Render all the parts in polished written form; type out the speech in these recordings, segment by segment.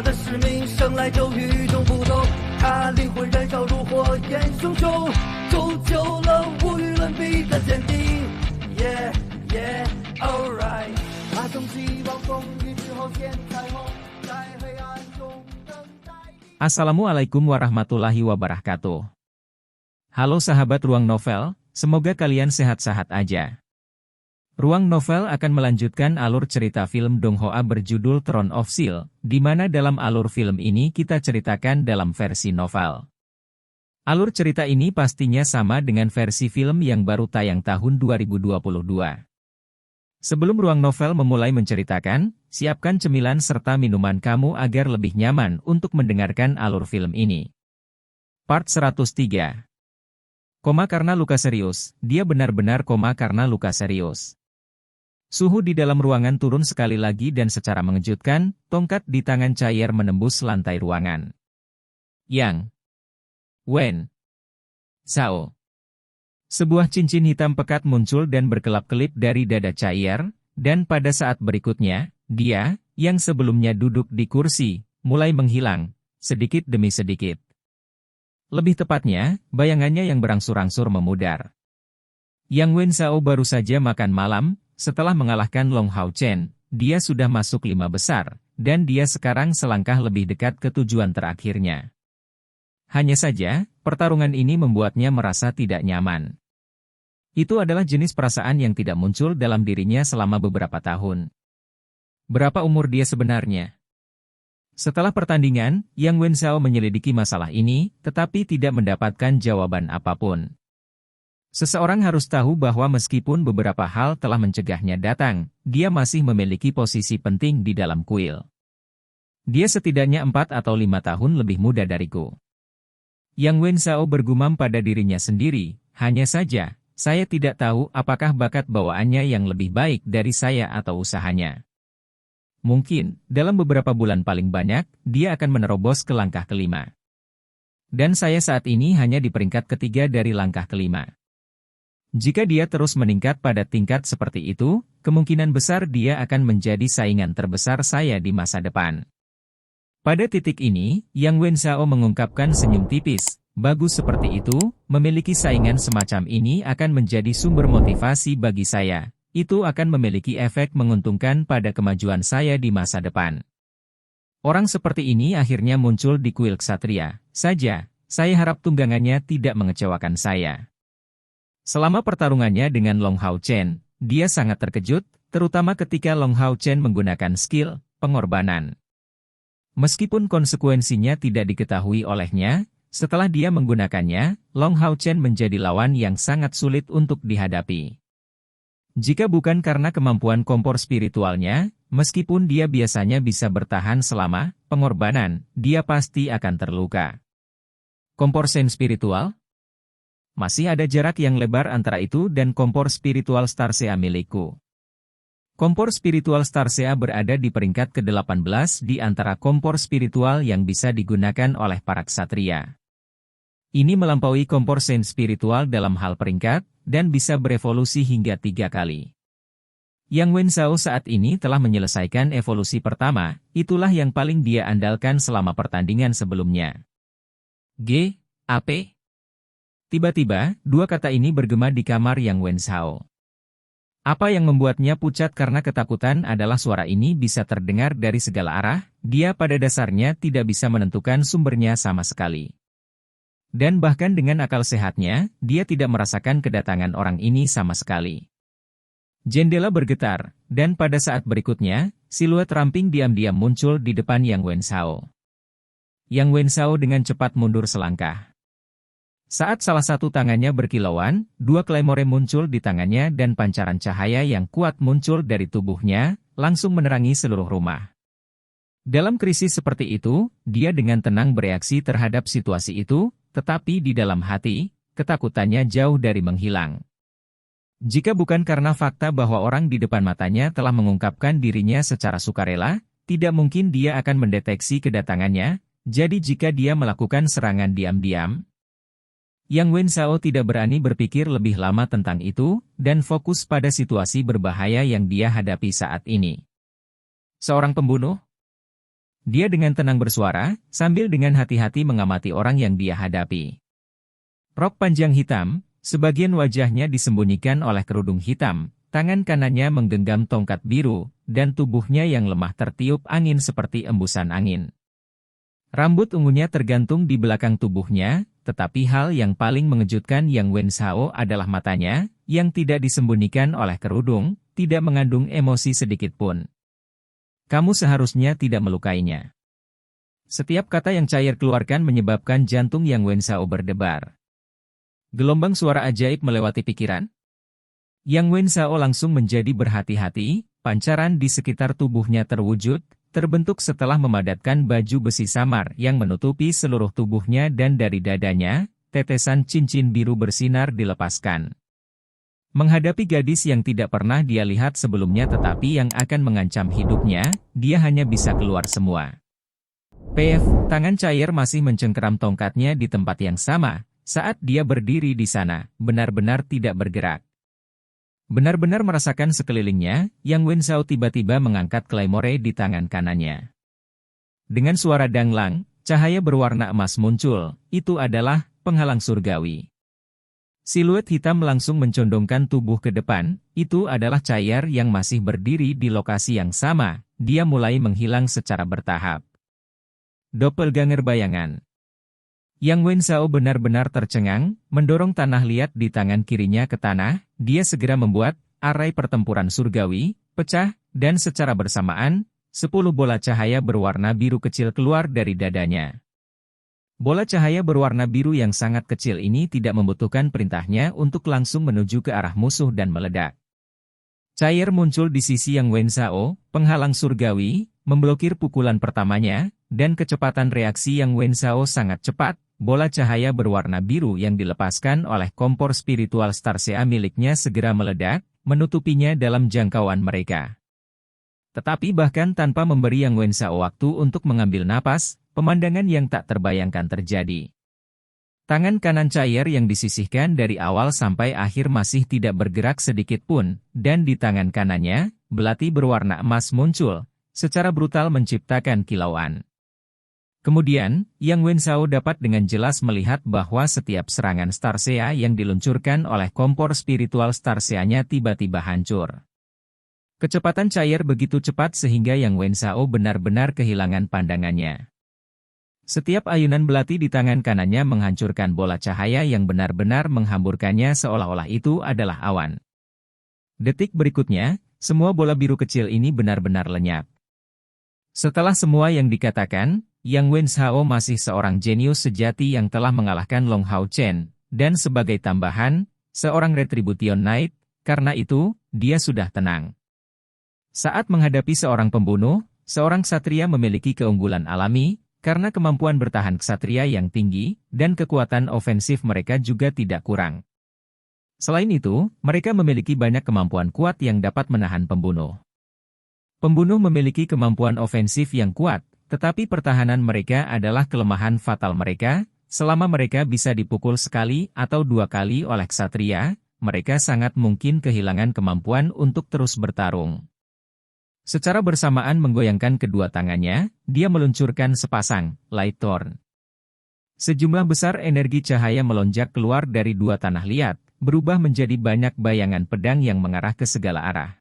他的使命生来就与众不同，他灵魂燃烧如火焰熊熊，铸就了无与伦比的坚定。Yeah yeah alright， 他从希望风雨之后见彩虹，在黑暗中等待。Assalamualaikum warahmatullahi wabarakatuh. Halo sahabat Ruang Novel, semoga kalian sehat-sehat aja. Ruang Novel akan melanjutkan alur cerita film Dong Hoa berjudul Throne of Steel, di mana dalam alur film ini kita ceritakan dalam versi novel. Alur cerita ini pastinya sama dengan versi film yang baru tayang tahun 2022. Sebelum Ruang Novel memulai menceritakan, siapkan cemilan serta minuman kamu agar lebih nyaman untuk mendengarkan alur film ini. Part 103. Koma karena luka serius, dia benar-benar koma karena luka serius. Suhu di dalam ruangan turun sekali lagi dan secara mengejutkan, tongkat di tangan Chair menembus lantai ruangan. Yang Wen Sao. Sebuah cincin hitam pekat muncul dan berkelap-kelip dari dada Chair, dan pada saat berikutnya, dia, yang sebelumnya duduk di kursi, mulai menghilang, sedikit demi sedikit. Lebih tepatnya, bayangannya yang berangsur-angsur memudar. Yang Wen Sao baru saja makan malam, setelah mengalahkan Long Hao Chen, dia sudah masuk 5 besar, dan dia sekarang selangkah lebih dekat ke tujuan terakhirnya. Hanya saja, pertarungan ini membuatnya merasa tidak nyaman. Itu adalah jenis perasaan yang tidak muncul dalam dirinya selama beberapa tahun. Berapa umur dia sebenarnya? Setelah pertandingan, Yang Wen Sao menyelidiki masalah ini, tetapi tidak mendapatkan jawaban apapun. Seseorang harus tahu bahwa meskipun beberapa hal telah mencegahnya datang, dia masih memiliki posisi penting di dalam kuil. Dia setidaknya 4 atau 5 tahun lebih muda dariku. Yang Wen Sao bergumam pada dirinya sendiri, hanya saja, saya tidak tahu apakah bakat bawaannya yang lebih baik dari saya atau usahanya. Mungkin, dalam beberapa bulan paling banyak, dia akan menerobos ke langkah kelima. Dan saya saat ini hanya di peringkat ketiga dari langkah kelima. Jika dia terus meningkat pada tingkat seperti itu, kemungkinan besar dia akan menjadi saingan terbesar saya di masa depan. Pada titik ini, Yang Wen Sao mengungkapkan senyum tipis. Bagus seperti itu, memiliki saingan semacam ini akan menjadi sumber motivasi bagi saya. Itu akan memiliki efek menguntungkan pada kemajuan saya di masa depan. Orang seperti ini akhirnya muncul di kuil ksatria saja, saya harap tunggangannya tidak mengecewakan saya. Selama pertarungannya dengan Long Hao Chen, dia sangat terkejut, terutama ketika Long Hao Chen menggunakan skill pengorbanan. Meskipun konsekuensinya tidak diketahui olehnya, setelah dia menggunakannya, Long Hao Chen menjadi lawan yang sangat sulit untuk dihadapi. Jika bukan karena kemampuan kompor spiritualnya, meskipun dia biasanya bisa bertahan selama pengorbanan, dia pasti akan terluka. Kompor sen spiritual? Masih ada jarak yang lebar antara itu dan kompor spiritual Starsea milikku. Kompor spiritual Starsea berada di peringkat ke-18 di antara kompor spiritual yang bisa digunakan oleh para ksatria. Ini melampaui kompor sen spiritual dalam hal peringkat, dan bisa berevolusi hingga 3 kali. Yang Wen Sao saat ini telah menyelesaikan evolusi pertama, itulah yang paling dia andalkan selama pertandingan sebelumnya. G.A.P. Tiba-tiba, 2 kata ini bergema di kamar Yang Wen Sao. Apa yang membuatnya pucat karena ketakutan adalah suara ini bisa terdengar dari segala arah, dia pada dasarnya tidak bisa menentukan sumbernya sama sekali. Dan bahkan dengan akal sehatnya, dia tidak merasakan kedatangan orang ini sama sekali. Jendela bergetar, dan pada saat berikutnya, siluet ramping diam-diam muncul di depan Yang Wen Sao. Yang Wen Sao dengan cepat mundur selangkah. Saat salah satu tangannya berkilauan, 2 claymore muncul di tangannya dan pancaran cahaya yang kuat muncul dari tubuhnya, langsung menerangi seluruh rumah. Dalam krisis seperti itu, dia dengan tenang bereaksi terhadap situasi itu, tetapi di dalam hati, ketakutannya jauh dari menghilang. Jika bukan karena fakta bahwa orang di depan matanya telah mengungkapkan dirinya secara sukarela, tidak mungkin dia akan mendeteksi kedatangannya, jadi jika dia melakukan serangan diam-diam, Yang Wen Sao tidak berani berpikir lebih lama tentang itu, dan fokus pada situasi berbahaya yang dia hadapi saat ini. Seorang pembunuh? Dia dengan tenang bersuara, sambil dengan hati-hati mengamati orang yang dia hadapi. Rok panjang hitam, sebagian wajahnya disembunyikan oleh kerudung hitam, tangan kanannya menggenggam tongkat biru, dan tubuhnya yang lemah tertiup angin seperti embusan angin. Rambut ungunya tergantung di belakang tubuhnya, tetapi hal yang paling mengejutkan Yang Wenzhao adalah matanya, yang tidak disembunyikan oleh kerudung, tidak mengandung emosi sedikit pun. Kamu seharusnya tidak melukainya. Setiap kata yang Cair keluarkan menyebabkan jantung Yang Wenzhao berdebar. Gelombang suara ajaib melewati pikiran. Yang Wenzhao langsung menjadi berhati-hati, pancaran di sekitar tubuhnya terwujud, terbentuk setelah memadatkan baju besi samar yang menutupi seluruh tubuhnya dan dari dadanya, tetesan cincin biru bersinar dilepaskan. Menghadapi gadis yang tidak pernah dia lihat sebelumnya tetapi yang akan mengancam hidupnya, dia hanya bisa keluar semua. Tangan Cair masih mencengkeram tongkatnya di tempat yang sama, saat dia berdiri di sana, benar-benar tidak bergerak. Benar-benar merasakan sekelilingnya, Yang Wenzhao tiba-tiba mengangkat claymore di tangan kanannya. Dengan suara danglang, cahaya berwarna emas muncul, itu adalah penghalang surgawi. Siluet hitam langsung mencondongkan tubuh ke depan, itu adalah Cair yang masih berdiri di lokasi yang sama, dia mulai menghilang secara bertahap. Doppelganger bayangan. Yang Wenzhao benar-benar tercengang, mendorong tanah liat di tangan kirinya ke tanah, dia segera membuat arai pertempuran surgawi, pecah, dan secara bersamaan, 10 bola cahaya berwarna biru kecil keluar dari dadanya. Bola cahaya berwarna biru yang sangat kecil ini tidak membutuhkan perintahnya untuk langsung menuju ke arah musuh dan meledak. Cair muncul di sisi Yang Wenzhao, penghalang surgawi, memblokir pukulan pertamanya, dan kecepatan reaksi Yang Wenzhao sangat cepat. Bola cahaya berwarna biru yang dilepaskan oleh kompor spiritual Starsea miliknya segera meledak, menutupinya dalam jangkauan mereka. Tetapi bahkan tanpa memberi Yang Wenzhao waktu untuk mengambil napas, pemandangan yang tak terbayangkan terjadi. Tangan kanan Cair yang disisihkan dari awal sampai akhir masih tidak bergerak sedikit pun, dan di tangan kanannya, belati berwarna emas muncul, secara brutal menciptakan kilauan. Kemudian, Yang Wenzhao dapat dengan jelas melihat bahwa setiap serangan Starsea yang diluncurkan oleh kompor spiritual Starseanya tiba-tiba hancur. Kecepatan Cair begitu cepat sehingga Yang Wenzhao benar-benar kehilangan pandangannya. Setiap ayunan belati di tangan kanannya menghancurkan bola cahaya yang benar-benar menghamburkannya seolah-olah itu adalah awan. Detik berikutnya, semua bola biru kecil ini benar-benar lenyap. Setelah semua yang dikatakan, Yang Wenzhao masih seorang jenius sejati yang telah mengalahkan Long Hao Chen, dan sebagai tambahan, seorang Retribution Knight, karena itu, dia sudah tenang. Saat menghadapi seorang pembunuh, seorang ksatria memiliki keunggulan alami, karena kemampuan bertahan ksatria yang tinggi, dan kekuatan ofensif mereka juga tidak kurang. Selain itu, mereka memiliki banyak kemampuan kuat yang dapat menahan pembunuh. Pembunuh memiliki kemampuan ofensif yang kuat, tetapi pertahanan mereka adalah kelemahan fatal mereka. Selama mereka bisa dipukul sekali atau 2 kali oleh ksatria, mereka sangat mungkin kehilangan kemampuan untuk terus bertarung. Secara bersamaan menggoyangkan kedua tangannya, dia meluncurkan sepasang light thorn. Sejumlah besar energi cahaya melonjak keluar dari 2 tanah liat, berubah menjadi banyak bayangan pedang yang mengarah ke segala arah.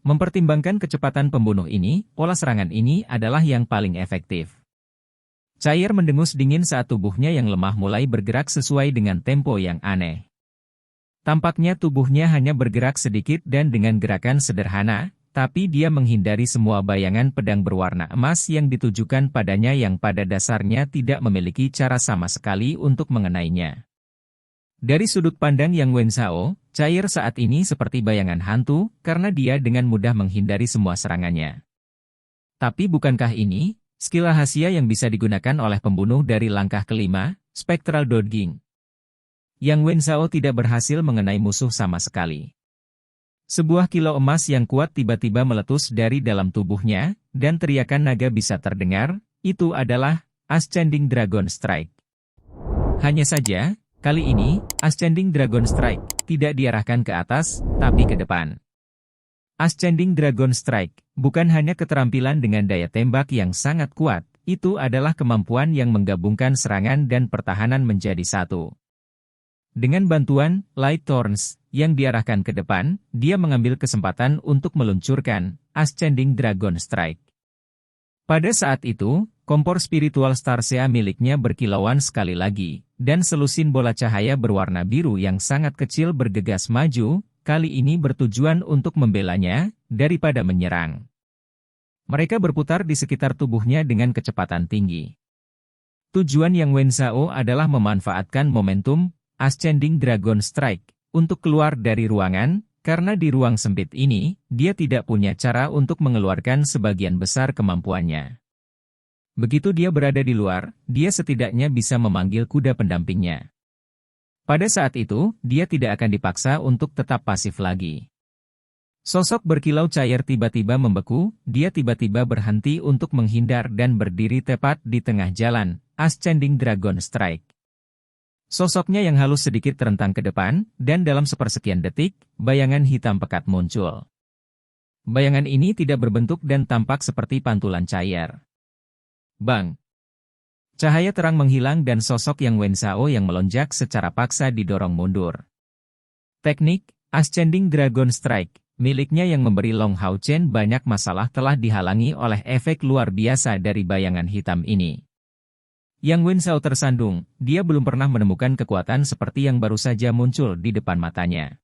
Mempertimbangkan kecepatan pembunuh ini, pola serangan ini adalah yang paling efektif. Cair mendengus dingin saat tubuhnya yang lemah mulai bergerak sesuai dengan tempo yang aneh. Tampaknya tubuhnya hanya bergerak sedikit dan dengan gerakan sederhana, tapi dia menghindari semua bayangan pedang berwarna emas yang ditujukan padanya yang pada dasarnya tidak memiliki cara sama sekali untuk mengenainya. Dari sudut pandang Yang Wenzhao, Cair saat ini seperti bayangan hantu, karena dia dengan mudah menghindari semua serangannya. Tapi bukankah ini skill rahasia yang bisa digunakan oleh pembunuh dari langkah kelima, Spectral Dodging? Yang Wenzhao tidak berhasil mengenai musuh sama sekali. Sebuah kilau emas yang kuat tiba-tiba meletus dari dalam tubuhnya, dan teriakan naga bisa terdengar, itu adalah Ascending Dragon Strike. Hanya saja, kali ini, Ascending Dragon Strike tidak diarahkan ke atas, tapi ke depan. Ascending Dragon Strike bukan hanya keterampilan dengan daya tembak yang sangat kuat, itu adalah kemampuan yang menggabungkan serangan dan pertahanan menjadi satu. Dengan bantuan Light Thorns yang diarahkan ke depan, dia mengambil kesempatan untuk meluncurkan Ascending Dragon Strike. Pada saat itu, kompor spiritual Starsea miliknya berkilauan sekali lagi, dan selusin bola cahaya berwarna biru yang sangat kecil bergegas maju, kali ini bertujuan untuk membelanya, daripada menyerang. Mereka berputar di sekitar tubuhnya dengan kecepatan tinggi. Tujuan Yang Wenzhao adalah memanfaatkan momentum Ascending Dragon Strike untuk keluar dari ruangan, karena di ruang sempit ini, dia tidak punya cara untuk mengeluarkan sebagian besar kemampuannya. Begitu dia berada di luar, dia setidaknya bisa memanggil kuda pendampingnya. Pada saat itu, dia tidak akan dipaksa untuk tetap pasif lagi. Sosok berkilau cair tiba-tiba membeku, dia tiba-tiba berhenti untuk menghindar dan berdiri tepat di tengah jalan, Ascending Dragon Strike. Sosoknya yang halus sedikit terentang ke depan, dan dalam sepersekian detik, bayangan hitam pekat muncul. Bayangan ini tidak berbentuk dan tampak seperti pantulan cair. Bang! Cahaya terang menghilang dan sosok Yang Wenzhao yang melonjak secara paksa didorong mundur. Teknik Ascending Dragon Strike miliknya yang memberi Long Hao Chen banyak masalah telah dihalangi oleh efek luar biasa dari bayangan hitam ini. Yang Wenzhao tersandung, dia belum pernah menemukan kekuatan seperti yang baru saja muncul di depan matanya.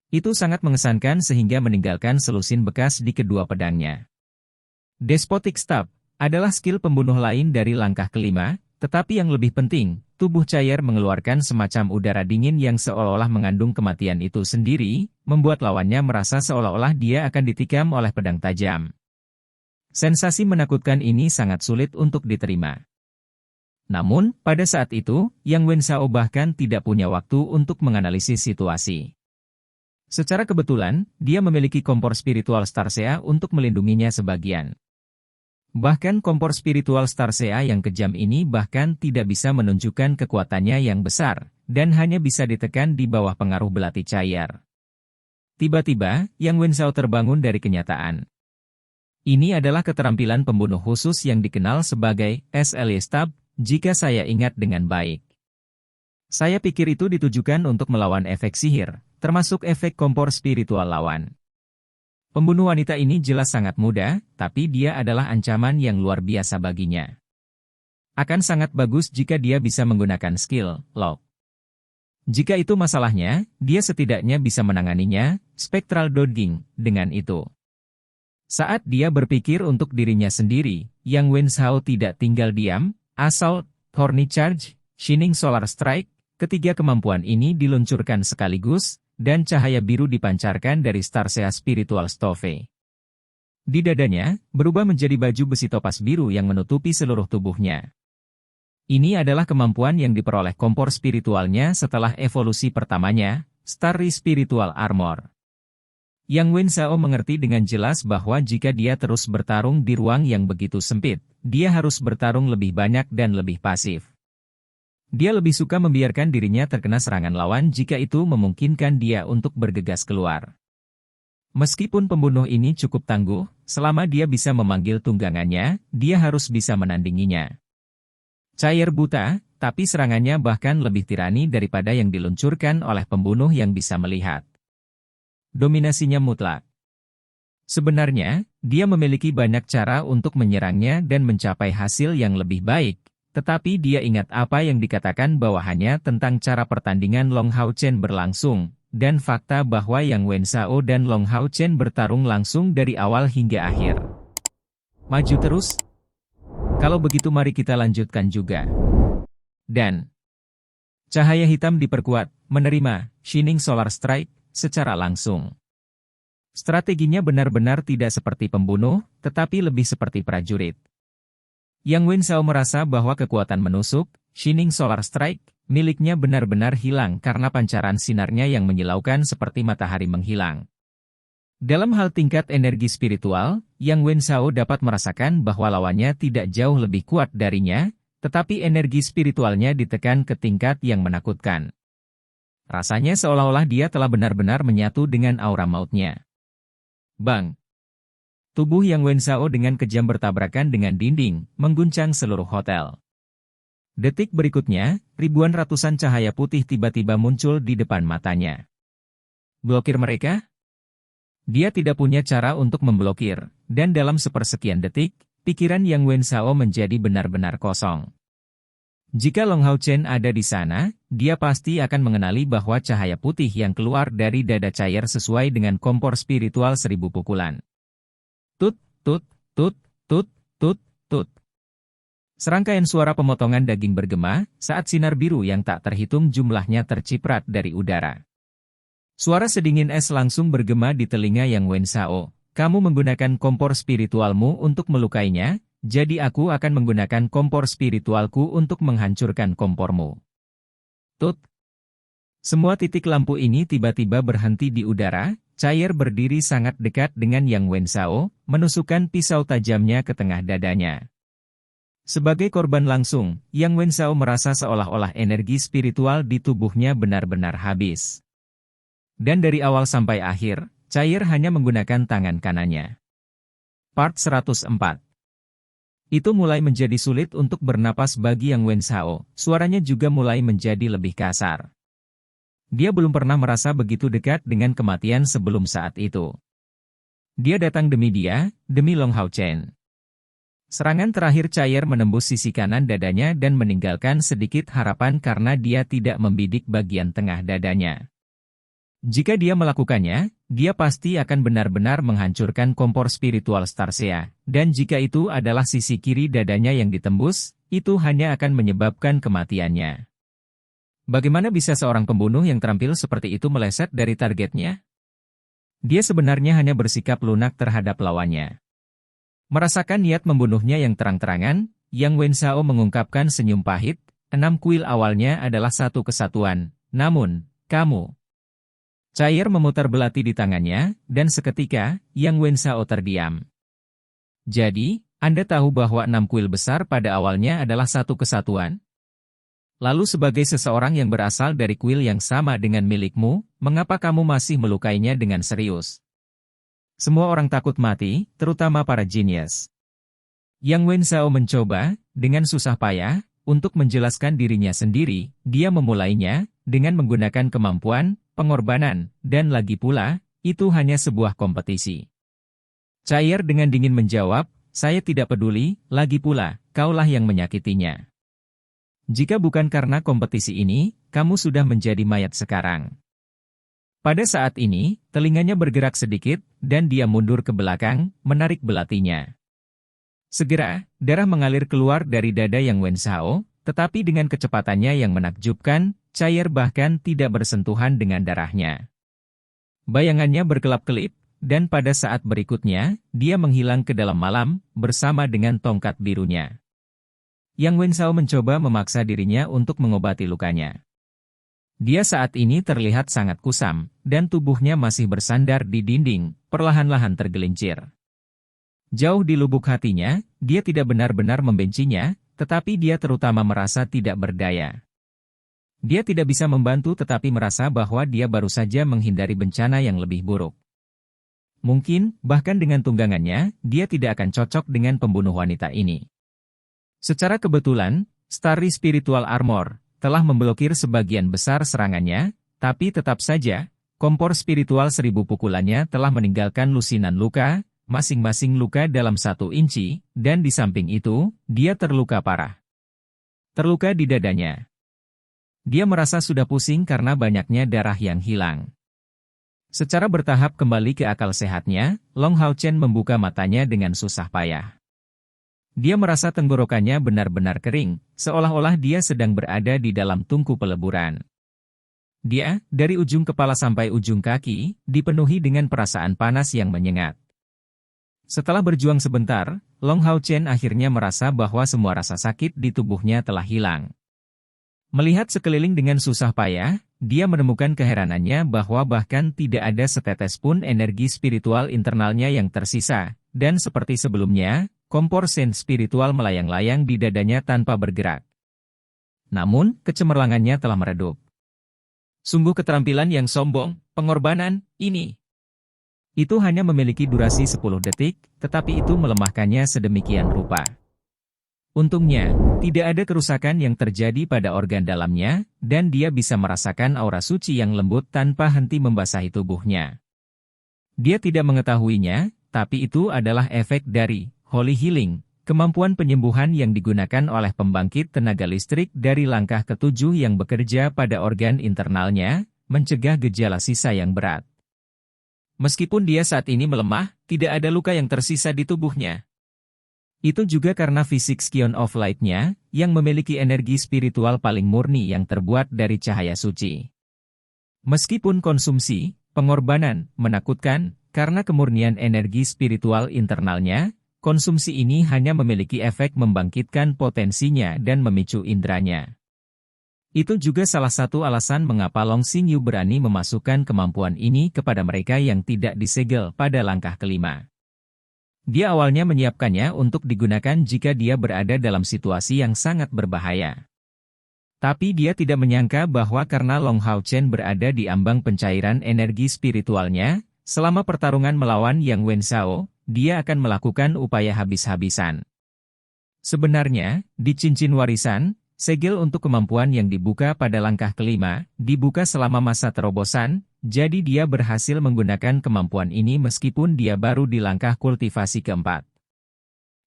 Itu sangat mengesankan sehingga meninggalkan selusin bekas di kedua pedangnya. Despotic Stab adalah skill pembunuh lain dari langkah kelima, tetapi yang lebih penting, tubuh cair mengeluarkan semacam udara dingin yang seolah-olah mengandung kematian itu sendiri, membuat lawannya merasa seolah-olah dia akan ditikam oleh pedang tajam. Sensasi menakutkan ini sangat sulit untuk diterima. Namun, pada saat itu, Yang Wenzhao bahkan tidak punya waktu untuk menganalisis situasi. Secara kebetulan, dia memiliki kompor spiritual Starsea untuk melindunginya sebagian. Bahkan kompor spiritual Starsea yang kejam ini bahkan tidak bisa menunjukkan kekuatannya yang besar, dan hanya bisa ditekan di bawah pengaruh belati cair. Tiba-tiba, Yang Wenzhao terbangun dari kenyataan. Ini adalah keterampilan pembunuh khusus yang dikenal sebagai SLE Stab, jika saya ingat dengan baik. Saya pikir itu ditujukan untuk melawan efek sihir, termasuk efek kompor spiritual lawan. Pembunuh wanita ini jelas sangat muda, tapi dia adalah ancaman yang luar biasa baginya. Akan sangat bagus jika dia bisa menggunakan skill lock. Jika itu masalahnya, dia setidaknya bisa menanganinya, Spectral Dodging, dengan itu. Saat dia berpikir untuk dirinya sendiri, Yang Wenzhao tidak tinggal diam. Assault, Thorny Charge, Shining Solar Strike, ketiga kemampuan ini diluncurkan sekaligus, dan cahaya biru dipancarkan dari Starsea Spiritual Stove. Di dadanya, berubah menjadi baju besi topas biru yang menutupi seluruh tubuhnya. Ini adalah kemampuan yang diperoleh kompor spiritualnya setelah evolusi pertamanya, Starry Spiritual Armor. Yang Wenzhao mengerti dengan jelas bahwa jika dia terus bertarung di ruang yang begitu sempit, dia harus bertarung lebih banyak dan lebih pasif. Dia lebih suka membiarkan dirinya terkena serangan lawan jika itu memungkinkan dia untuk bergegas keluar. Meskipun pembunuh ini cukup tangguh, selama dia bisa memanggil tunggangannya, dia harus bisa menandinginya. Cair buta, tapi serangannya bahkan lebih tirani daripada yang diluncurkan oleh pembunuh yang bisa melihat. Dominasinya mutlak. Sebenarnya, dia memiliki banyak cara untuk menyerangnya dan mencapai hasil yang lebih baik, tetapi dia ingat apa yang dikatakan bawahannya tentang cara pertandingan Long Hao Chen berlangsung, dan fakta bahwa Yang Wenzhao dan Long Hao Chen bertarung langsung dari awal hingga akhir. Maju terus? Kalau begitu mari kita lanjutkan juga. Dan cahaya hitam diperkuat, menerima Shining Solar Strike secara langsung. Strateginya benar-benar tidak seperti pembunuh, tetapi lebih seperti prajurit. Yang Wenzhao merasa bahwa kekuatan menusuk, Shining Solar Strike, miliknya benar-benar hilang karena pancaran sinarnya yang menyilaukan seperti matahari menghilang. Dalam hal tingkat energi spiritual, Yang Wenzhao dapat merasakan bahwa lawannya tidak jauh lebih kuat darinya, tetapi energi spiritualnya ditekan ke tingkat yang menakutkan. Rasanya seolah-olah dia telah benar-benar menyatu dengan aura mautnya. Bang! Tubuh Yang Wenzhao dengan kejam bertabrakan dengan dinding, mengguncang seluruh hotel. Detik berikutnya, ribuan ratusan cahaya putih tiba-tiba muncul di depan matanya. Blokir mereka? Dia tidak punya cara untuk memblokir, dan dalam sepersekian detik, pikiran Yang Wenzhao menjadi benar-benar kosong. Jika Long Hao Chen ada di sana, dia pasti akan mengenali bahwa cahaya putih yang keluar dari dada cair sesuai dengan kompor spiritual 1000 pukulan. Tut, tut, tut, tut, tut, tut. Serangkaian suara pemotongan daging bergema saat sinar biru yang tak terhitung jumlahnya terciprat dari udara. Suara sedingin es langsung bergema di telinga Yang Wenzhao. Kamu menggunakan kompor spiritualmu untuk melukainya, jadi aku akan menggunakan kompor spiritualku untuk menghancurkan kompormu. Tut. Semua titik lampu ini tiba-tiba berhenti di udara. Cair berdiri sangat dekat dengan Yang Wenzhao, menusukkan pisau tajamnya ke tengah dadanya. Sebagai korban langsung, Yang Wenzhao merasa seolah-olah energi spiritual di tubuhnya benar-benar habis. Dan dari awal sampai akhir, Cair hanya menggunakan tangan kanannya. Part 104. Itu mulai menjadi sulit untuk bernapas bagi Yang Wenzhao, suaranya juga mulai menjadi lebih kasar. Dia belum pernah merasa begitu dekat dengan kematian sebelum saat itu. Dia datang demi dia, demi Long Hao Chen. Serangan terakhir Cair menembus sisi kanan dadanya dan meninggalkan sedikit harapan karena dia tidak membidik bagian tengah dadanya. Jika dia melakukannya, dia pasti akan benar-benar menghancurkan kompor spiritual Starsia, dan jika itu adalah sisi kiri dadanya yang ditembus, itu hanya akan menyebabkan kematiannya. Bagaimana bisa seorang pembunuh yang terampil seperti itu meleset dari targetnya? Dia sebenarnya hanya bersikap lunak terhadap lawannya. Merasakan niat membunuhnya yang terang-terangan, Yang Wenzhao mengungkapkan senyum pahit, 6 kuil awalnya adalah satu kesatuan, namun, kamu. Cair memutar belati di tangannya, dan seketika, Yang Wenzhao terdiam. Jadi, Anda tahu bahwa 6 kuil besar pada awalnya adalah satu kesatuan? Lalu sebagai seseorang yang berasal dari kuil yang sama dengan milikmu, mengapa kamu masih melukainya dengan serius? Semua orang takut mati, terutama para jenius. Yang Wenzhao mencoba, dengan susah payah, untuk menjelaskan dirinya sendiri, dia memulainya, dengan menggunakan kemampuan, pengorbanan, dan lagi pula, itu hanya sebuah kompetisi. Cair dengan dingin menjawab, saya tidak peduli, lagi pula, kaulah yang menyakitinya. Jika bukan karena kompetisi ini, kamu sudah menjadi mayat sekarang. Pada saat ini, telinganya bergerak sedikit, dan dia mundur ke belakang, menarik belatinya. Segera, darah mengalir keluar dari dada Yang Wenzhao, tetapi dengan kecepatannya yang menakjubkan, Cair bahkan tidak bersentuhan dengan darahnya. Bayangannya berkelap-kelip, dan pada saat berikutnya, dia menghilang ke dalam malam, bersama dengan tongkat birunya. Yang Wenzhao mencoba memaksa dirinya untuk mengobati lukanya. Dia saat ini terlihat sangat kusam, dan tubuhnya masih bersandar di dinding, perlahan-lahan tergelincir. Jauh di lubuk hatinya, dia tidak benar-benar membencinya, tetapi dia terutama merasa tidak berdaya. Dia tidak bisa membantu tetapi merasa bahwa dia baru saja menghindari bencana yang lebih buruk. Mungkin, bahkan dengan tunggangannya, dia tidak akan cocok dengan pembunuh wanita ini. Secara kebetulan, Starry Spiritual Armor telah memblokir sebagian besar serangannya, tapi tetap saja, kompor spiritual 1000 pukulannya telah meninggalkan lusinan luka, masing-masing luka dalam 1 inci, dan di samping itu, dia terluka parah. Terluka di dadanya. Dia merasa sudah pusing karena banyaknya darah yang hilang. Secara bertahap kembali ke akal sehatnya, Long Hao Chen membuka matanya dengan susah payah. Dia merasa tenggorokannya benar-benar kering, seolah-olah dia sedang berada di dalam tungku peleburan. Dia, dari ujung kepala sampai ujung kaki, dipenuhi dengan perasaan panas yang menyengat. Setelah berjuang sebentar, Long Hao Chen akhirnya merasa bahwa semua rasa sakit di tubuhnya telah hilang. Melihat sekeliling dengan susah payah, dia menemukan keheranannya bahwa bahkan tidak ada setetes pun energi spiritual internalnya yang tersisa, dan seperti sebelumnya, kompor sen spiritual melayang-layang di dadanya tanpa bergerak. Namun, kecemerlangannya telah meredup. Sungguh keterampilan yang sombong, pengorbanan, ini. Itu hanya memiliki durasi 10 detik, tetapi itu melemahkannya sedemikian rupa. Untungnya, tidak ada kerusakan yang terjadi pada organ dalamnya, dan dia bisa merasakan aura suci yang lembut tanpa henti membasahi tubuhnya. Dia tidak mengetahuinya, tapi itu adalah efek dari Holy Healing, kemampuan penyembuhan yang digunakan oleh pembangkit tenaga listrik dari langkah ketujuh yang bekerja pada organ internalnya, mencegah gejala sisa yang berat. Meskipun dia saat ini melemah, tidak ada luka yang tersisa di tubuhnya. Itu juga karena fisik Scion of Light-nya, yang memiliki energi spiritual paling murni yang terbuat dari cahaya suci. Meskipun konsumsi, pengorbanan, menakutkan, karena kemurnian energi spiritual internalnya, konsumsi ini hanya memiliki efek membangkitkan potensinya dan memicu indranya. Itu juga salah satu alasan mengapa Long Xingyu berani memasukkan kemampuan ini kepada mereka yang tidak disegel pada langkah kelima. Dia awalnya menyiapkannya untuk digunakan jika dia berada dalam situasi yang sangat berbahaya. Tapi dia tidak menyangka bahwa karena Long Hao Chen berada di ambang pencairan energi spiritualnya, selama pertarungan melawan Yang Wenzhao, dia akan melakukan upaya habis-habisan. Sebenarnya, di cincin warisan, segel untuk kemampuan yang dibuka pada langkah kelima, dibuka selama masa terobosan, jadi dia berhasil menggunakan kemampuan ini meskipun dia baru di langkah kultivasi keempat.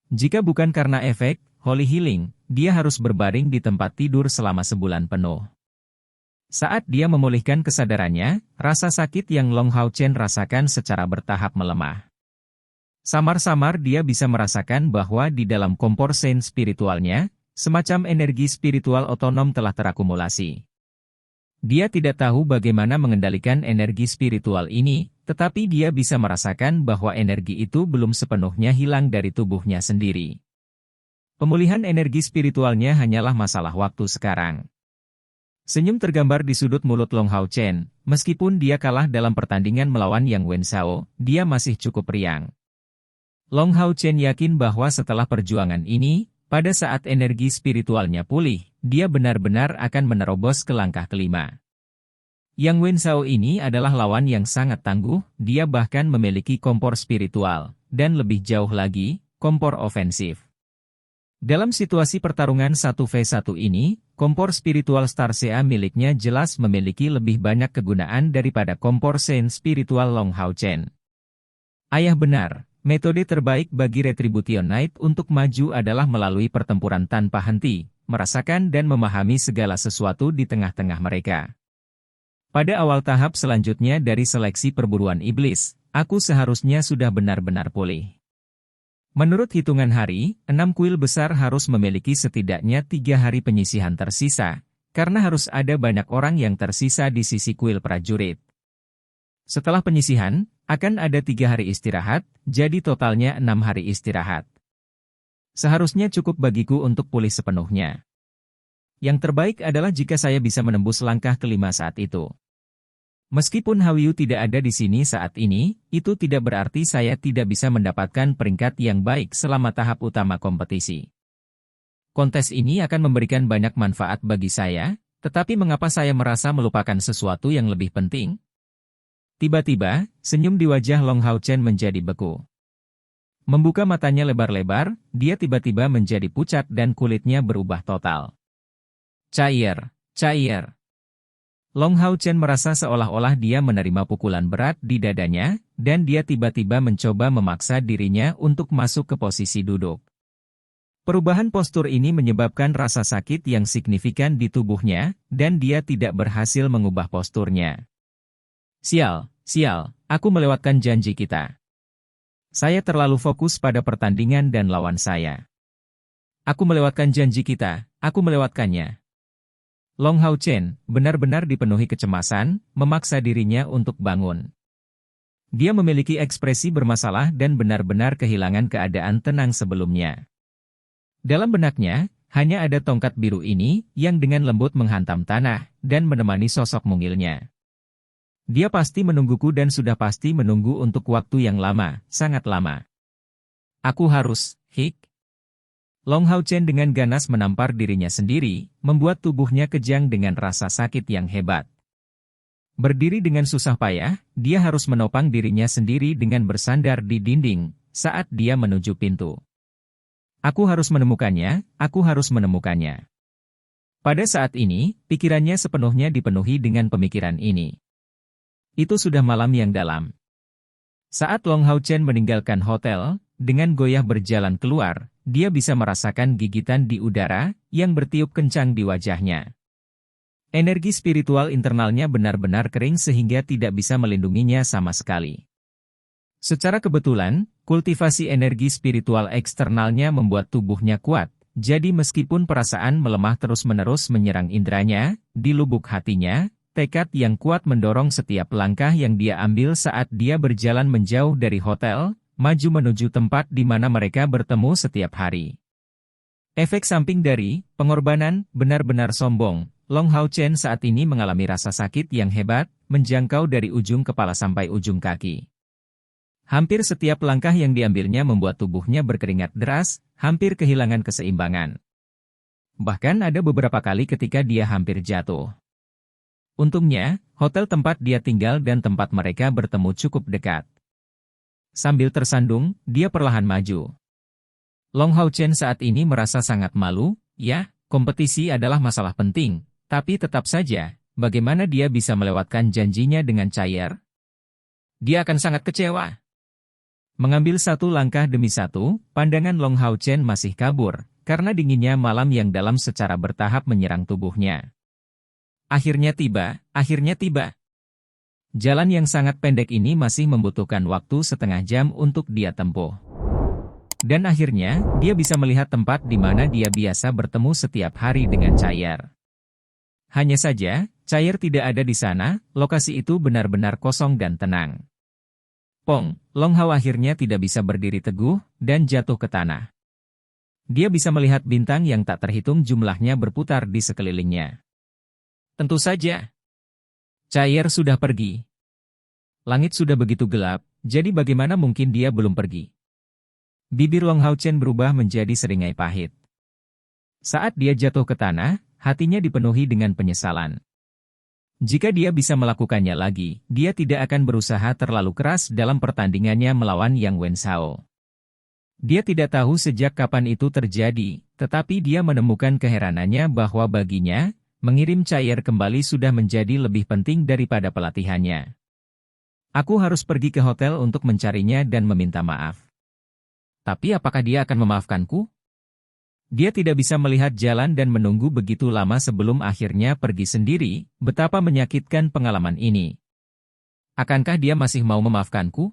Jika bukan karena efek Holy Healing, dia harus berbaring di tempat tidur selama sebulan penuh. Saat dia memulihkan kesadarannya, rasa sakit yang Long Hao Chen rasakan secara bertahap melemah. Samar-samar dia bisa merasakan bahwa di dalam kompor sen spiritualnya, semacam energi spiritual otonom telah terakumulasi. Dia tidak tahu bagaimana mengendalikan energi spiritual ini, tetapi dia bisa merasakan bahwa energi itu belum sepenuhnya hilang dari tubuhnya sendiri. Pemulihan energi spiritualnya hanyalah masalah waktu sekarang. Senyum tergambar di sudut mulut Long Hao Chen, meskipun dia kalah dalam pertandingan melawan Yang Wenzhao, dia masih cukup riang. Long Hao Chen yakin bahwa setelah perjuangan ini, pada saat energi spiritualnya pulih, dia benar-benar akan menerobos ke langkah kelima. Yang Wenzhao ini adalah lawan yang sangat tangguh, dia bahkan memiliki kompor spiritual, dan lebih jauh lagi, kompor ofensif. Dalam situasi pertarungan 1v1 ini, kompor spiritual Starsea miliknya jelas memiliki lebih banyak kegunaan daripada kompor sen spiritual Long Hao Chen. Ayah benar. Metode terbaik bagi Retribution Knight untuk maju adalah melalui pertempuran tanpa henti, merasakan dan memahami segala sesuatu di tengah-tengah mereka. Pada awal tahap selanjutnya dari seleksi perburuan iblis, aku seharusnya sudah benar-benar pulih. Menurut hitungan hari, 6 kuil besar harus memiliki setidaknya 3 hari penyisihan tersisa, karena harus ada banyak orang yang tersisa di sisi kuil prajurit. Setelah penyisihan, akan ada 3 hari istirahat, jadi totalnya 6 hari istirahat. Seharusnya cukup bagiku untuk pulih sepenuhnya. Yang terbaik adalah jika saya bisa menembus langkah kelima saat itu. Meskipun Hao Yu tidak ada di sini saat ini, itu tidak berarti saya tidak bisa mendapatkan peringkat yang baik selama tahap utama kompetisi. Kontes ini akan memberikan banyak manfaat bagi saya, tetapi mengapa saya merasa melupakan sesuatu yang lebih penting? Tiba-tiba, senyum di wajah Long Hao Chen menjadi beku. Membuka matanya lebar-lebar, dia tiba-tiba menjadi pucat dan kulitnya berubah total. Cair. Long Hao Chen merasa seolah-olah dia menerima pukulan berat di dadanya, dan dia tiba-tiba mencoba memaksa dirinya untuk masuk ke posisi duduk. Perubahan postur ini menyebabkan rasa sakit yang signifikan di tubuhnya, dan dia tidak berhasil mengubah posturnya. Sial, aku melewatkan janji kita. Saya terlalu fokus pada pertandingan dan lawan saya. Aku melewatkan janji kita, aku melewatkannya. Long Hao Chen benar-benar dipenuhi kecemasan, memaksa dirinya untuk bangun. Dia memiliki ekspresi bermasalah dan benar-benar kehilangan keadaan tenang sebelumnya. Dalam benaknya, hanya ada tongkat biru ini yang dengan lembut menghantam tanah dan menemani sosok mungilnya. Dia pasti menungguku dan sudah pasti menunggu untuk waktu yang lama, sangat lama. Aku harus, Long Hao Chen dengan ganas menampar dirinya sendiri, membuat tubuhnya kejang dengan rasa sakit yang hebat. Berdiri dengan susah payah, dia harus menopang dirinya sendiri dengan bersandar di dinding saat dia menuju pintu. Aku harus menemukannya, aku harus menemukannya. Pada saat ini, pikirannya sepenuhnya dipenuhi dengan pemikiran ini. Itu sudah malam yang dalam. Saat Long Hao Chen meninggalkan hotel, dengan goyah berjalan keluar, dia bisa merasakan gigitan di udara yang bertiup kencang di wajahnya. Energi spiritual internalnya benar-benar kering sehingga tidak bisa melindunginya sama sekali. Secara kebetulan, kultivasi energi spiritual eksternalnya membuat tubuhnya kuat, jadi meskipun perasaan melemah terus-menerus menyerang indranya, di lubuk hatinya, tekad yang kuat mendorong setiap langkah yang dia ambil saat dia berjalan menjauh dari hotel, maju menuju tempat di mana mereka bertemu setiap hari. Efek samping dari pengorbanan benar-benar sombong. Long Hao Chen saat ini mengalami rasa sakit yang hebat, menjangkau dari ujung kepala sampai ujung kaki. Hampir setiap langkah yang diambilnya membuat tubuhnya berkeringat deras, hampir kehilangan keseimbangan. Bahkan ada beberapa kali ketika dia hampir jatuh. Untungnya, hotel tempat dia tinggal dan tempat mereka bertemu cukup dekat. Sambil tersandung, dia perlahan maju. Long Hao Chen saat ini merasa sangat malu, ya, kompetisi adalah masalah penting. Tapi tetap saja, bagaimana dia bisa melewatkan janjinya dengan Chair? Dia akan sangat kecewa. Mengambil satu langkah demi satu, pandangan Long Hao Chen masih kabur, karena dinginnya malam yang dalam secara bertahap menyerang tubuhnya. Akhirnya tiba, akhirnya tiba. Jalan yang sangat pendek ini masih membutuhkan waktu setengah jam untuk dia tempuh. Dan akhirnya, dia bisa melihat tempat di mana dia biasa bertemu setiap hari dengan Chair. Hanya saja, Chair tidak ada di sana, lokasi itu benar-benar kosong dan tenang. Pong, Long Hao akhirnya tidak bisa berdiri teguh, dan jatuh ke tanah. Dia bisa melihat bintang yang tak terhitung jumlahnya berputar di sekelilingnya. Tentu saja, Chair sudah pergi. Langit sudah begitu gelap, jadi bagaimana mungkin dia belum pergi? Bibir Long Hao Chen berubah menjadi seringai pahit. Saat dia jatuh ke tanah, hatinya dipenuhi dengan penyesalan. Jika dia bisa melakukannya lagi, dia tidak akan berusaha terlalu keras dalam pertandingannya melawan Yang Wenzhao. Dia tidak tahu sejak kapan itu terjadi, tetapi dia menemukan keheranannya bahwa baginya, mengirim Chair kembali sudah menjadi lebih penting daripada pelatihannya. Aku harus pergi ke hotel untuk mencarinya dan meminta maaf. Tapi apakah dia akan memaafkanku? Dia tidak bisa melihat jalan dan menunggu begitu lama sebelum akhirnya pergi sendiri, betapa menyakitkan pengalaman ini. Akankah dia masih mau memaafkanku?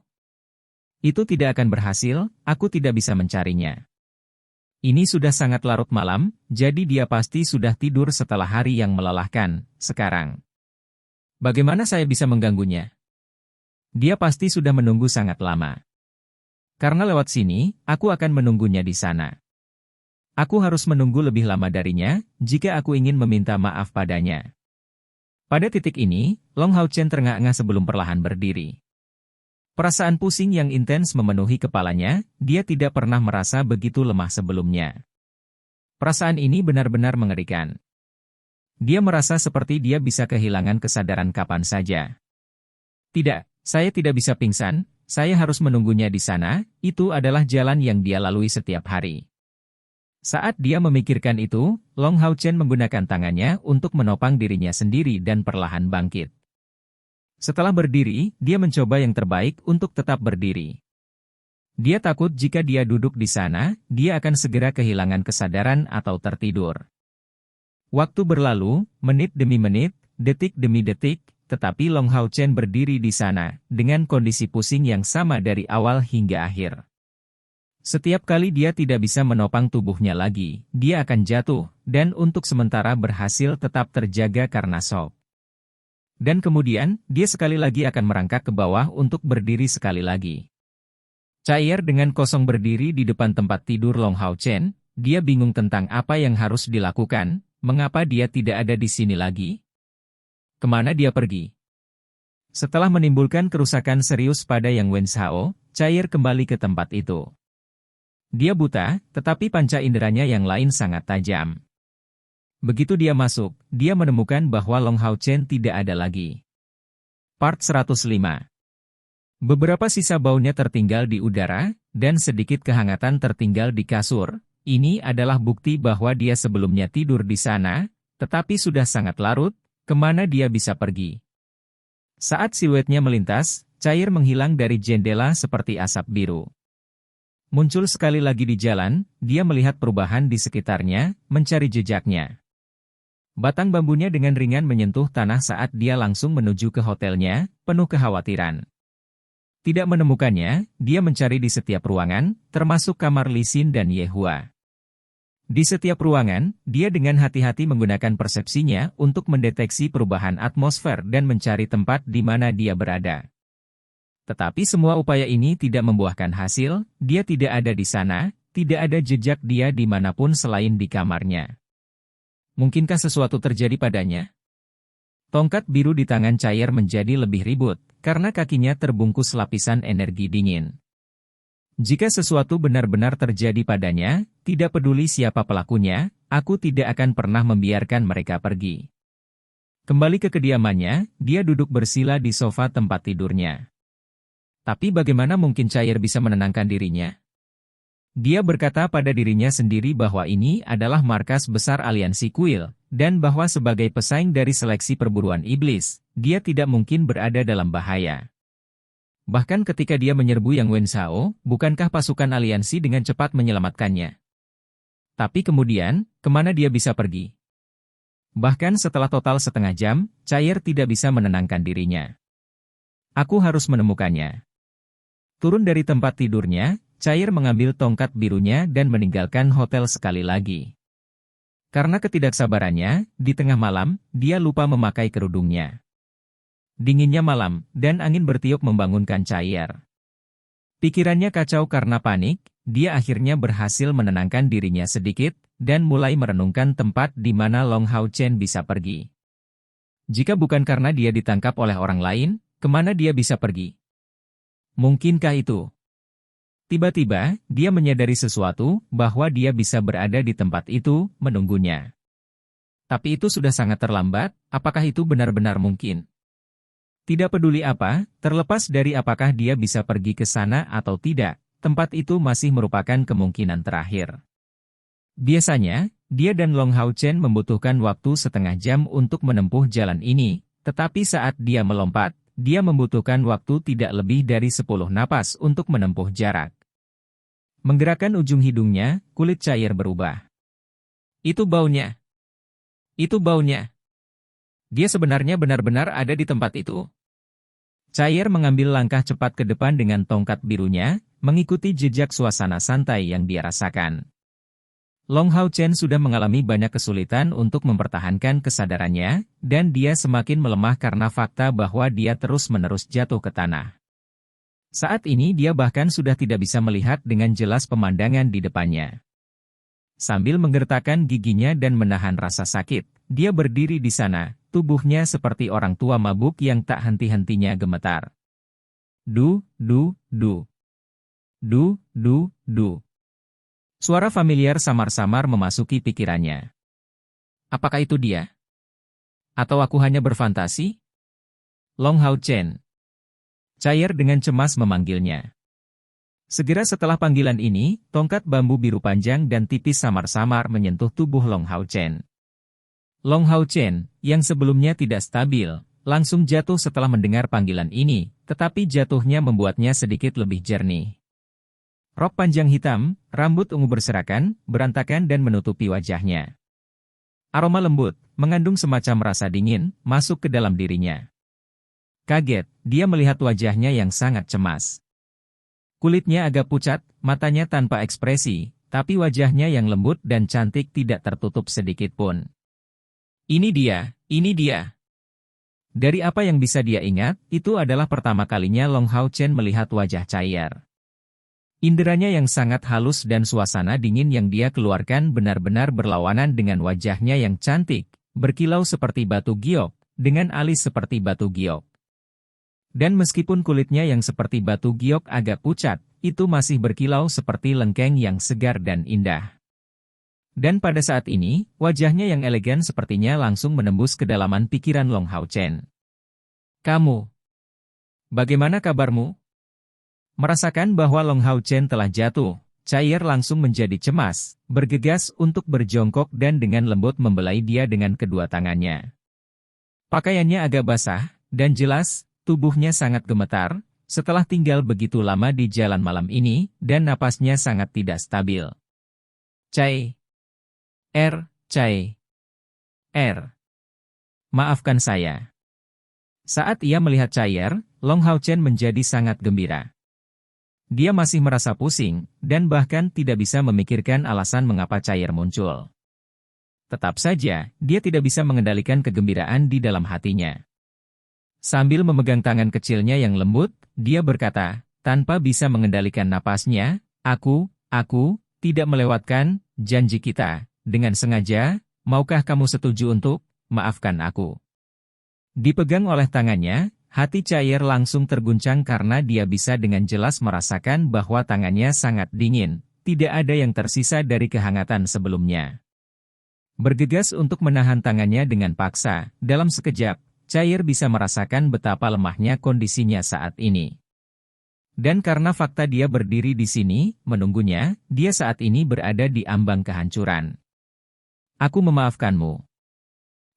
Itu tidak akan berhasil, aku tidak bisa mencarinya. Ini sudah sangat larut malam, jadi dia pasti sudah tidur setelah hari yang melelahkan, sekarang. Bagaimana saya bisa mengganggunya? Dia pasti sudah menunggu sangat lama. Karena lewat sini, aku akan menunggunya di sana. Aku harus menunggu lebih lama darinya, jika aku ingin meminta maaf padanya. Pada titik ini, Long Hao Chen terengah-engah sebelum perlahan berdiri. Perasaan pusing yang intens memenuhi kepalanya, dia tidak pernah merasa begitu lemah sebelumnya. Perasaan ini benar-benar mengerikan. Dia merasa seperti dia bisa kehilangan kesadaran kapan saja. Tidak, saya tidak bisa pingsan, saya harus menunggunya di sana, itu adalah jalan yang dia lalui setiap hari. Saat dia memikirkan itu, Long Hao Chen menggunakan tangannya untuk menopang dirinya sendiri dan perlahan bangkit. Setelah berdiri, dia mencoba yang terbaik untuk tetap berdiri. Dia takut jika dia duduk di sana, dia akan segera kehilangan kesadaran atau tertidur. Waktu berlalu, menit demi menit, detik demi detik, tetapi Long Hao Chen berdiri di sana, dengan kondisi pusing yang sama dari awal hingga akhir. Setiap kali dia tidak bisa menopang tubuhnya lagi, dia akan jatuh, dan untuk sementara berhasil tetap terjaga karena shock. Dan kemudian, dia sekali lagi akan merangkak ke bawah untuk berdiri sekali lagi. Chair dengan kosong berdiri di depan tempat tidur Long Hao Chen, dia bingung tentang apa yang harus dilakukan, mengapa dia tidak ada di sini lagi? Kemana dia pergi? Setelah menimbulkan kerusakan serius pada Yang Wenzhao, Chair kembali ke tempat itu. Dia buta, tetapi panca inderanya yang lain sangat tajam. Begitu dia masuk, dia menemukan bahwa Long Hao Chen tidak ada lagi. Part 105. Beberapa sisa baunya tertinggal di udara, dan sedikit kehangatan tertinggal di kasur. Ini adalah bukti bahwa dia sebelumnya tidur di sana, tetapi sudah sangat larut, kemana dia bisa pergi. Saat siluetnya melintas, cair menghilang dari jendela seperti asap biru. Muncul sekali lagi di jalan, dia melihat perubahan di sekitarnya, mencari jejaknya. Batang bambunya dengan ringan menyentuh tanah saat dia langsung menuju ke hotelnya, penuh kekhawatiran. Tidak menemukannya, dia mencari di setiap ruangan, termasuk kamar Li Xin dan Ye Hua. Di setiap ruangan, dia dengan hati-hati menggunakan persepsinya untuk mendeteksi perubahan atmosfer dan mencari tempat di mana dia berada. Tetapi semua upaya ini tidak membuahkan hasil, dia tidak ada di sana, tidak ada jejak dia dimanapun selain di kamarnya. Mungkinkah sesuatu terjadi padanya? Tongkat biru di tangan cair menjadi lebih ribut, karena kakinya terbungkus lapisan energi dingin. Jika sesuatu benar-benar terjadi padanya, tidak peduli siapa pelakunya, aku tidak akan pernah membiarkan mereka pergi. Kembali ke kediamannya, dia duduk bersila di sofa tempat tidurnya. Tapi bagaimana mungkin cair bisa menenangkan dirinya? Dia berkata pada dirinya sendiri bahwa ini adalah markas besar aliansi kuil, dan bahwa sebagai pesaing dari seleksi perburuan iblis, dia tidak mungkin berada dalam bahaya. Bahkan ketika dia menyerbu Yang Wenzhao, bukankah pasukan aliansi dengan cepat menyelamatkannya? Tapi kemudian, kemana dia bisa pergi? Bahkan setelah total setengah jam, cair tidak bisa menenangkan dirinya. Aku harus menemukannya. Turun dari tempat tidurnya, cair mengambil tongkat birunya dan meninggalkan hotel sekali lagi. Karena ketidaksabarannya, di tengah malam, dia lupa memakai kerudungnya. Dinginnya malam, dan angin bertiup membangunkan cair. Pikirannya kacau karena panik, dia akhirnya berhasil menenangkan dirinya sedikit, dan mulai merenungkan tempat di mana Long Hao Chen bisa pergi. Jika bukan karena dia ditangkap oleh orang lain, kemana dia bisa pergi? Mungkinkah itu? Tiba-tiba, dia menyadari sesuatu, bahwa dia bisa berada di tempat itu, menunggunya. Tapi itu sudah sangat terlambat, apakah itu benar-benar mungkin? Tidak peduli apa, terlepas dari apakah dia bisa pergi ke sana atau tidak, tempat itu masih merupakan kemungkinan terakhir. Biasanya, dia dan Long Hao Chen membutuhkan waktu setengah jam untuk menempuh jalan ini, tetapi saat dia melompat, dia membutuhkan waktu tidak lebih dari 10 napas untuk menempuh jarak. Menggerakkan ujung hidungnya, kulit cair berubah. Itu baunya. Itu baunya. Dia sebenarnya benar-benar ada di tempat itu. Cair mengambil langkah cepat ke depan dengan tongkat birunya, mengikuti jejak suasana santai yang dia rasakan. Long Hao Chen sudah mengalami banyak kesulitan untuk mempertahankan kesadarannya, dan dia semakin melemah karena fakta bahwa dia terus-menerus jatuh ke tanah. Saat ini dia bahkan sudah tidak bisa melihat dengan jelas pemandangan di depannya. Sambil menggertakkan giginya dan menahan rasa sakit, dia berdiri di sana, tubuhnya seperti orang tua mabuk yang tak henti-hentinya gemetar. Du, du, du. Du, du, du. Suara familiar samar-samar memasuki pikirannya. Apakah itu dia? Atau aku hanya berfantasi? Long Hao Chen. Cair dengan cemas memanggilnya. Segera setelah panggilan ini, tongkat bambu biru panjang dan tipis samar-samar menyentuh tubuh Long Hao Chen. Long Hao Chen, yang sebelumnya tidak stabil, langsung jatuh setelah mendengar panggilan ini, tetapi jatuhnya membuatnya sedikit lebih jernih. Rok panjang hitam, rambut ungu berserakan, berantakan dan menutupi wajahnya. Aroma lembut, mengandung semacam rasa dingin, masuk ke dalam dirinya. Kaget, dia melihat wajahnya yang sangat cemas. Kulitnya agak pucat, matanya tanpa ekspresi, tapi wajahnya yang lembut dan cantik tidak tertutup sedikit pun. Ini dia, ini dia. Dari apa yang bisa dia ingat, itu adalah pertama kalinya Long Hao Chen melihat wajah cair. Inderanya yang sangat halus dan suasana dingin yang dia keluarkan benar-benar berlawanan dengan wajahnya yang cantik, berkilau seperti batu giok, dengan alis seperti batu giok. Dan meskipun kulitnya yang seperti batu giok agak pucat, itu masih berkilau seperti lengkeng yang segar dan indah. Dan pada saat ini, wajahnya yang elegan sepertinya langsung menembus kedalaman pikiran Long Hao Chen. Kamu. Bagaimana kabarmu? Merasakan bahwa Long Hao Chen telah jatuh, Chaier langsung menjadi cemas, bergegas untuk berjongkok dan dengan lembut membelai dia dengan kedua tangannya. Pakaiannya agak basah, dan jelas, tubuhnya sangat gemetar, setelah tinggal begitu lama di jalan malam ini, dan napasnya sangat tidak stabil. Chaier. Maafkan saya. Saat ia melihat Chaier, Long Hao Chen menjadi sangat gembira. Dia masih merasa pusing, dan bahkan tidak bisa memikirkan alasan mengapa Chaier muncul. Tetap saja, dia tidak bisa mengendalikan kegembiraan di dalam hatinya. Sambil memegang tangan kecilnya yang lembut, dia berkata, tanpa bisa mengendalikan napasnya, aku tidak melewatkan janji kita, dengan sengaja, maukah kamu setuju untuk maafkan aku? Dipegang oleh tangannya, hati Chaier langsung terguncang karena dia bisa dengan jelas merasakan bahwa tangannya sangat dingin, tidak ada yang tersisa dari kehangatan sebelumnya. Bergegas untuk menahan tangannya dengan paksa, dalam sekejap, Chaier bisa merasakan betapa lemahnya kondisinya saat ini. Dan karena fakta dia berdiri di sini, menunggunya, dia saat ini berada di ambang kehancuran. Aku memaafkanmu.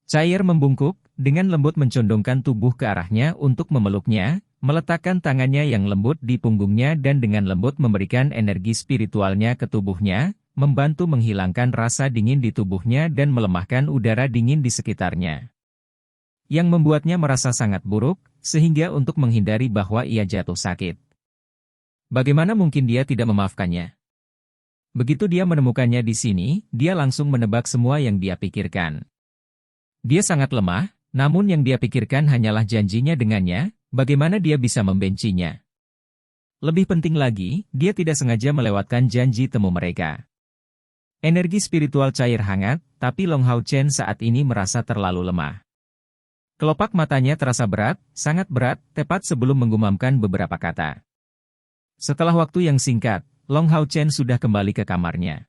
Chaier membungkuk, dengan lembut mencondongkan tubuh ke arahnya untuk memeluknya, meletakkan tangannya yang lembut di punggungnya dan dengan lembut memberikan energi spiritualnya ke tubuhnya, membantu menghilangkan rasa dingin di tubuhnya dan melemahkan udara dingin di sekitarnya. Yang membuatnya merasa sangat buruk, sehingga untuk menghindari bahwa ia jatuh sakit. Bagaimana mungkin dia tidak memaafkannya? Begitu dia menemukannya di sini, dia langsung menebak semua yang dia pikirkan. Dia sangat lemah, namun yang dia pikirkan hanyalah janjinya dengannya, bagaimana dia bisa membencinya. Lebih penting lagi, dia tidak sengaja melewatkan janji temu mereka. Energi spiritual Chaier hangat, tapi Long Hao Chen saat ini merasa terlalu lemah. Kelopak matanya terasa berat, sangat berat, tepat sebelum menggumamkan beberapa kata. Setelah waktu yang singkat, Long Hao Chen sudah kembali ke kamarnya.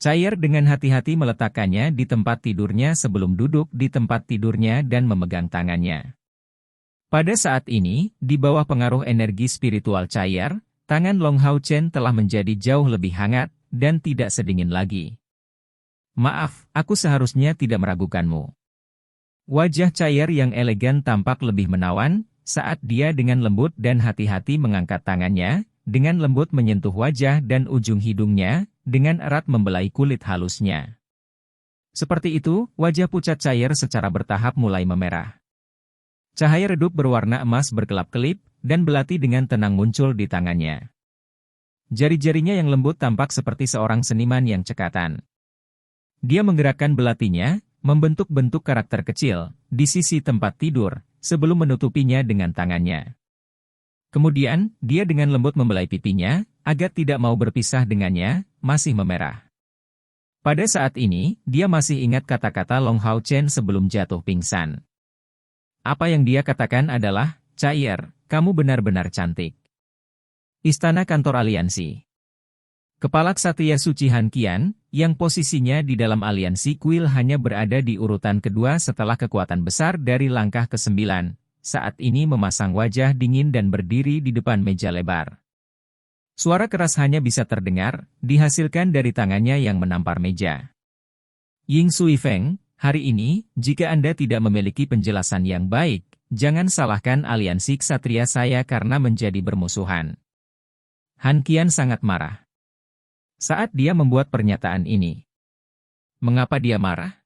Chaier dengan hati-hati meletakkannya di tempat tidurnya sebelum duduk di tempat tidurnya dan memegang tangannya. Pada saat ini, di bawah pengaruh energi spiritual Chaier, tangan Long Hao Chen telah menjadi jauh lebih hangat, dan tidak sedingin lagi. Maaf, aku seharusnya tidak meragukanmu. Wajah Chaier yang elegan tampak lebih menawan, saat dia dengan lembut dan hati-hati mengangkat tangannya, dengan lembut menyentuh wajah dan ujung hidungnya, dengan erat membelai kulit halusnya. Seperti itu, wajah pucat Chaier secara bertahap mulai memerah. Cahaya redup berwarna emas berkelap-kelip, dan belati dengan tenang muncul di tangannya. Jari-jarinya yang lembut tampak seperti seorang seniman yang cekatan. Dia menggerakkan belatinya, membentuk-bentuk karakter kecil, di sisi tempat tidur, sebelum menutupinya dengan tangannya. Kemudian, dia dengan lembut membelai pipinya, agar tidak mau berpisah dengannya, masih memerah. Pada saat ini, dia masih ingat kata-kata Long Hao Chen sebelum jatuh pingsan. Apa yang dia katakan adalah, Chaier, kamu benar-benar cantik. Istana kantor aliansi. Kepala Ksatria Suci Han Qian, yang posisinya di dalam aliansi kuil hanya berada di urutan kedua setelah kekuatan besar dari langkah ke-9, saat ini memasang wajah dingin dan berdiri di depan meja lebar. Suara keras hanya bisa terdengar, dihasilkan dari tangannya yang menampar meja. Ying Sui Feng, hari ini, jika Anda tidak memiliki penjelasan yang baik, jangan salahkan aliansi ksatria saya karena menjadi bermusuhan. Han Qian sangat marah saat dia membuat pernyataan ini. Mengapa dia marah?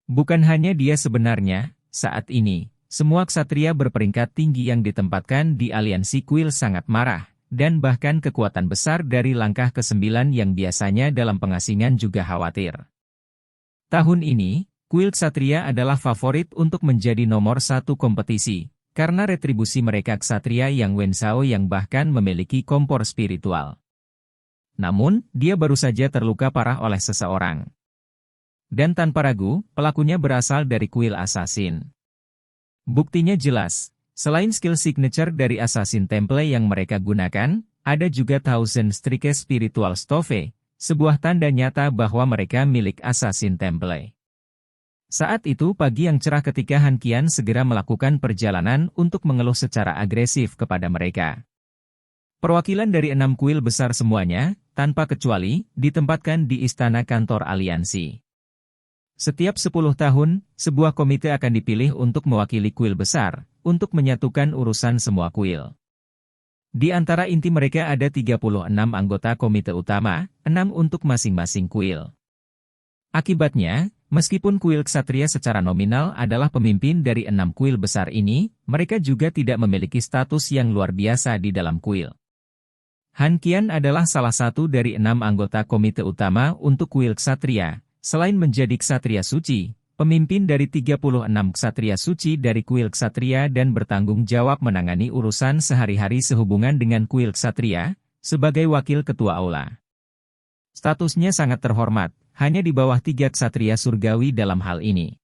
Bukan hanya dia sebenarnya, saat ini, semua ksatria berperingkat tinggi yang ditempatkan di aliansi kuil sangat marah, dan bahkan kekuatan besar dari langkah ke-9 yang biasanya dalam pengasingan juga khawatir. Tahun ini, kuil ksatria adalah favorit untuk menjadi nomor 1 kompetisi, karena retribusi mereka ksatria yang Wensao yang bahkan memiliki kompor spiritual. Namun, dia baru saja terluka parah oleh seseorang. Dan tanpa ragu, pelakunya berasal dari kuil assassin. Buktinya jelas, selain skill signature dari Assassin Temple yang mereka gunakan, ada juga Thousand Strike Spiritual Stove, sebuah tanda nyata bahwa mereka milik Assassin Temple. Saat itu pagi yang cerah ketika Han Qian segera melakukan perjalanan untuk mengeluh secara agresif kepada mereka. Perwakilan dari 6 kuil besar semuanya, tanpa kecuali, ditempatkan di istana kantor aliansi. Setiap 10 tahun, sebuah komite akan dipilih untuk mewakili kuil besar, untuk menyatukan urusan semua kuil. Di antara inti mereka ada 36 anggota komite utama, 6 untuk masing-masing kuil. Akibatnya, meskipun kuil ksatria secara nominal adalah pemimpin dari 6 kuil besar ini, mereka juga tidak memiliki status yang luar biasa di dalam kuil. Han Qian adalah salah satu dari 6 anggota komite utama untuk kuil ksatria. Selain menjadi ksatria suci, pemimpin dari 36 ksatria suci dari kuil ksatria dan bertanggung jawab menangani urusan sehari-hari sehubungan dengan kuil ksatria, sebagai wakil ketua aula. Statusnya sangat terhormat, hanya di bawah 3 ksatria surgawi dalam hal ini.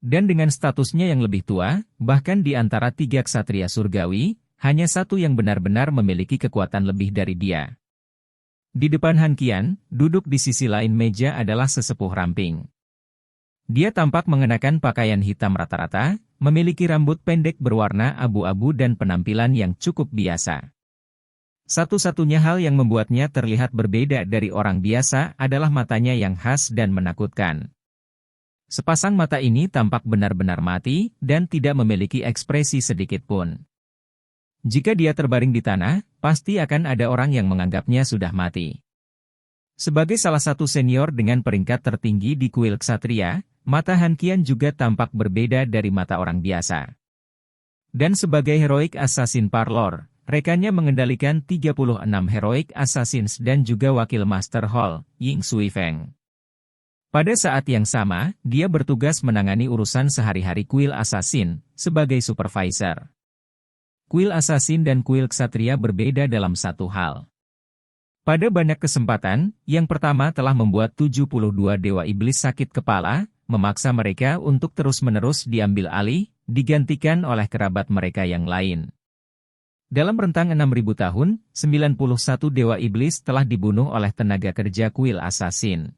Dan dengan statusnya yang lebih tua, bahkan di antara 3 ksatria surgawi, hanya satu yang benar-benar memiliki kekuatan lebih dari dia. Di depan Han Qian, duduk di sisi lain meja adalah sesepuh ramping. Dia tampak mengenakan pakaian hitam rata-rata, memiliki rambut pendek berwarna abu-abu dan penampilan yang cukup biasa. Satu-satunya hal yang membuatnya terlihat berbeda dari orang biasa adalah matanya yang khas dan menakutkan. Sepasang mata ini tampak benar-benar mati dan tidak memiliki ekspresi sedikit pun. Jika dia terbaring di tanah, pasti akan ada orang yang menganggapnya sudah mati. Sebagai salah satu senior dengan peringkat tertinggi di kuil ksatria, mata Han Qian juga tampak berbeda dari mata orang biasa. Dan sebagai heroic assassin parlor, rekannya mengendalikan 36 heroic assassins dan juga wakil Master Hall, Ying Sui Feng. Pada saat yang sama, dia bertugas menangani urusan sehari-hari kuil assassin, sebagai supervisor. Kuil assassin dan kuil ksatria berbeda dalam satu hal. Pada banyak kesempatan, yang pertama telah membuat 72 dewa iblis sakit kepala, memaksa mereka untuk terus-menerus diambil alih, digantikan oleh kerabat mereka yang lain. Dalam rentang 6.000 tahun, 91 dewa iblis telah dibunuh oleh tenaga kerja kuil assassin.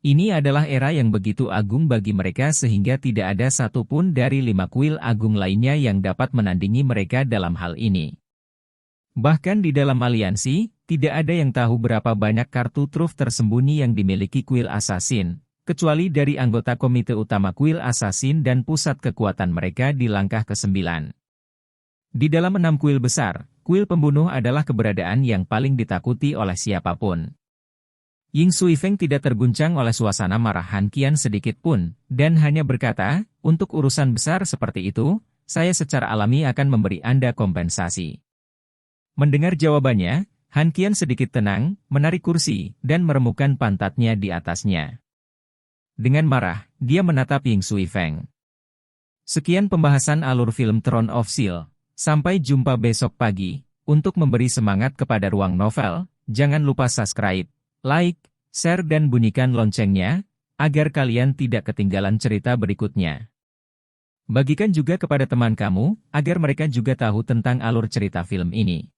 Ini adalah era yang begitu agung bagi mereka sehingga tidak ada satupun dari 5 kuil agung lainnya yang dapat menandingi mereka dalam hal ini. Bahkan di dalam aliansi, tidak ada yang tahu berapa banyak kartu truf tersembunyi yang dimiliki kuil assassin, kecuali dari anggota komite utama kuil assassin dan pusat kekuatan mereka di langkah ke-9. Di dalam 6 kuil besar, kuil pembunuh adalah keberadaan yang paling ditakuti oleh siapapun. Ying Sui Feng tidak terguncang oleh suasana marah Han Qian sedikit pun, dan hanya berkata, untuk urusan besar seperti itu, saya secara alami akan memberi Anda kompensasi. Mendengar jawabannya, Han Qian sedikit tenang, menarik kursi, dan meremukkan pantatnya di atasnya. Dengan marah, dia menatap Ying Sui Feng. Sekian pembahasan alur film Throne of Steel. Sampai jumpa besok pagi. Untuk memberi semangat kepada Ruang Novel, jangan lupa subscribe, like, share dan bunyikan loncengnya, agar kalian tidak ketinggalan cerita berikutnya. Bagikan juga kepada teman kamu, agar mereka juga tahu tentang alur cerita film ini.